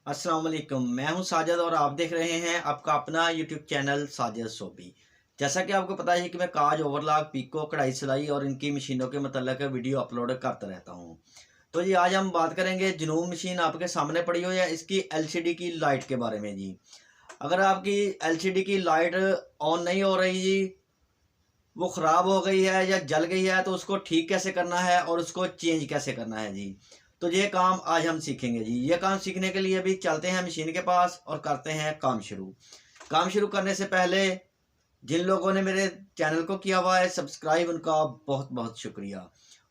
अस्सलाम वालेकुम। मैं हूं साजिद और आप देख रहे हैं आपका अपना यूट्यूब चैनल साजिद सोबी। जैसा कि आपको पता है कि मैं काज, ओवरलॉक, पीको, कढ़ाई, सिलाई और इनकी मशीनों के मतलब वीडियो अपलोड करता रहता हूं। तो जी आज हम बात करेंगे जनूब मशीन आपके सामने पड़ी हुई है इसकी एलसीडी की लाइट के बारे में जी। अगर आपकी एलसीडी की लाइट ऑन नहीं हो रही जी, वो ख़राब हो गई है या जल गई है, तो उसको ठीक कैसे करना है और उसको चेंज कैसे करना है जी। तो ये काम आज हम सीखेंगे जी। ये काम सीखने के लिए भी चलते हैं मशीन के पास और करते हैं काम शुरू। काम शुरू करने से पहले जिन लोगों ने मेरे चैनल को किया हुआ है सब्सक्राइब, उनका बहुत बहुत शुक्रिया।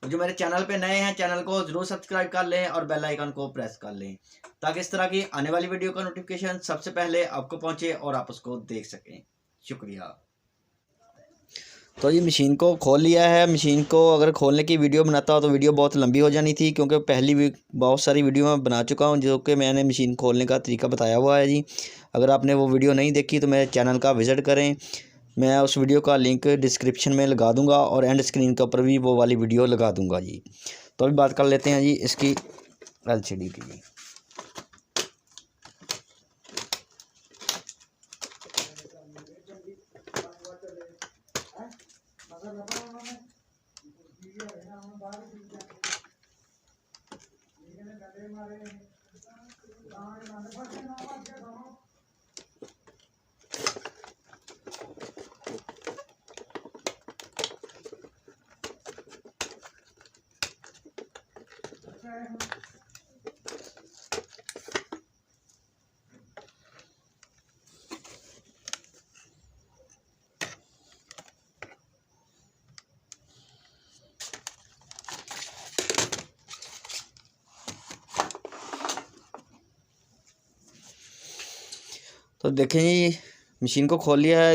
और जो मेरे चैनल पे नए हैं, चैनल को ज़रूर सब्सक्राइब कर लें और बेल आइकन को प्रेस कर लें, ताकि इस तरह की आने वाली वीडियो का नोटिफिकेशन सबसे पहले आपको पहुंचे और आप उसको देख सकें। शुक्रिया। तो ये मशीन को खोल लिया है। मशीन को अगर खोलने की वीडियो बनाता हो तो वीडियो बहुत लंबी हो जानी थी, क्योंकि पहली भी बहुत सारी वीडियो मैं बना चुका हूँ जो कि मैंने मशीन खोलने का तरीका बताया हुआ है जी। अगर आपने वो वीडियो नहीं देखी तो मेरे चैनल का विज़िट करें। मैं उस वीडियो का लिंक डिस्क्रिप्शन में लगा दूँगा और एंड स्क्रीन के ऊपर भी वो वाली वीडियो लगा दूँगा जी। तो अभी बात कर लेते हैं जी इसकी LCD की जी। तो देखें जी, मशीन को खोल लिया है।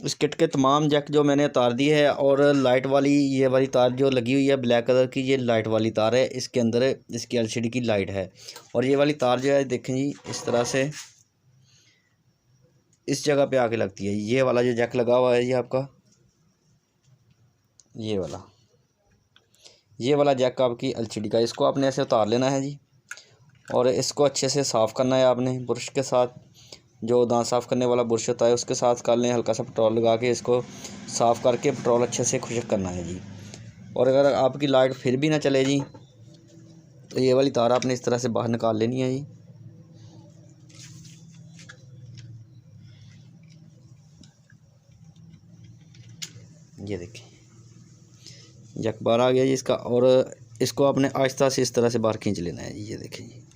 इस किट के तमाम जैक जो मैंने उतार दिए है, और लाइट वाली ये वाली तार जो लगी हुई है ब्लैक कलर की, ये लाइट वाली तार है। इसके अंदर इसकी एलसीडी की लाइट है। और ये वाली तार जो है देखें जी, इस तरह से इस जगह पे आके लगती है। ये वाला जो जैक लगा हुआ है जी आपका, ये वाला जैक आपकी एलसीडी का, इसको आपने ऐसे उतार लेना है जी। और इसको अच्छे से साफ़ करना है आपने ब्रश के साथ। जो दांत साफ़ करने वाला ब्रश होता है उसके साथ कर लें। हल्का सा पेट्रोल लगा के इसको साफ़ करके पेट्रोल अच्छे से खुश्क करना है जी। और अगर आपकी लाइट फिर भी ना चले जी, तो ये वाली तार आपने इस तरह से बाहर निकाल लेनी है जी। ये देखें, जैक बाहर आ गया जी इसका। और इसको आपने आहिस्ता से इस तरह से बाहर खींच लेना है जी। ये देखें जी,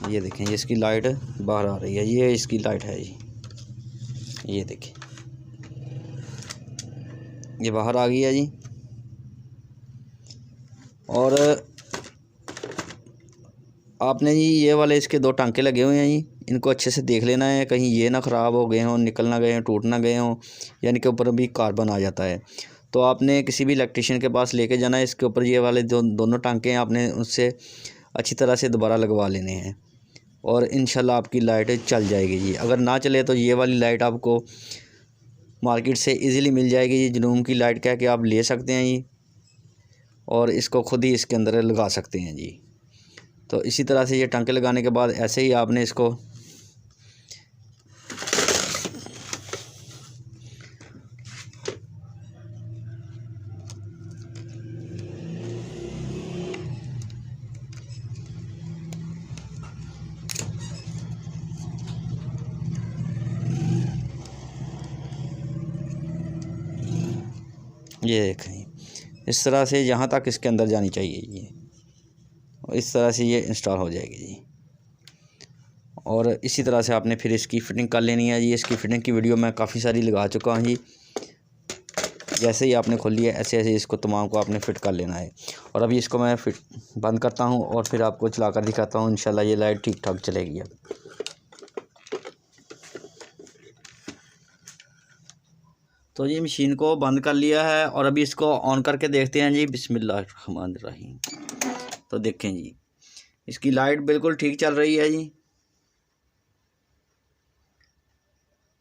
ये देखें, ये इसकी लाइट बाहर आ रही है। ये इसकी लाइट है जी। ये देखें, ये बाहर आ गई है जी। और आपने जी ये वाले इसके दो टांके लगे हुए हैं जी, इनको अच्छे से देख लेना है, कहीं ये ना ख़राब हो गए हों, निकल ना गए हों, टूट ना गए हों, या इनके ऊपर भी कार्बन आ जाता है। तो आपने किसी भी इलेक्ट्रिशियन के पास लेके जाना है। इसके ऊपर ये वाले जो दोनों टांके हैं आपने उससे अच्छी तरह से दोबारा लगवा लेने हैं, और इंशाल्लाह आपकी लाइट चल जाएगी जी। अगर ना चले तो ये वाली लाइट आपको मार्केट से इजीली मिल जाएगी जी। जनूम की लाइट कह के आप ले सकते हैं जी, और इसको खुद ही इसके अंदर लगा सकते हैं जी। तो इसी तरह से ये टांके लगाने के बाद ऐसे ही आपने इसको ये देखें, इस तरह से यहाँ तक इसके अंदर जानी चाहिए ये, और इस तरह से ये इंस्टॉल हो जाएगी जी। और इसी तरह से आपने फिर इसकी फ़िटिंग कर लेनी है जी। इसकी फ़िटिंग की वीडियो मैं काफ़ी सारी लगा चुका हूँ जी। जैसे ही आपने खोली है ऐसे ऐसे इसको तमाम को आपने फ़िट कर लेना है। और अभी इसको मैं फिट बंद करता हूँ और फिर आपको चला कर दिखाता हूँ। इंशाल्लाह ये लाइट ठीक ठाक चलेगी अब। तो ये मशीन को बंद कर लिया है और अभी इसको ऑन करके देखते हैं जी। बिस्मिल्लाहिर्रहमानिर्रहीम। तो देखें जी, इसकी लाइट बिल्कुल ठीक चल रही है जी।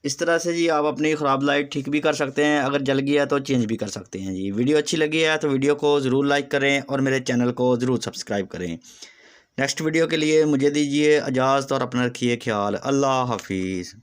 इस तरह से जी आप अपनी ख़राब लाइट ठीक भी कर सकते हैं, अगर जल गया तो चेंज भी कर सकते हैं जी। वीडियो अच्छी लगी है तो वीडियो को ज़रूर लाइक करें और मेरे चैनल को ज़रूर सब्सक्राइब करें। नेक्स्ट वीडियो के लिए मुझे दीजिए इजाज़त और अपना रखिए ख्याल। अल्लाह हाफिज़।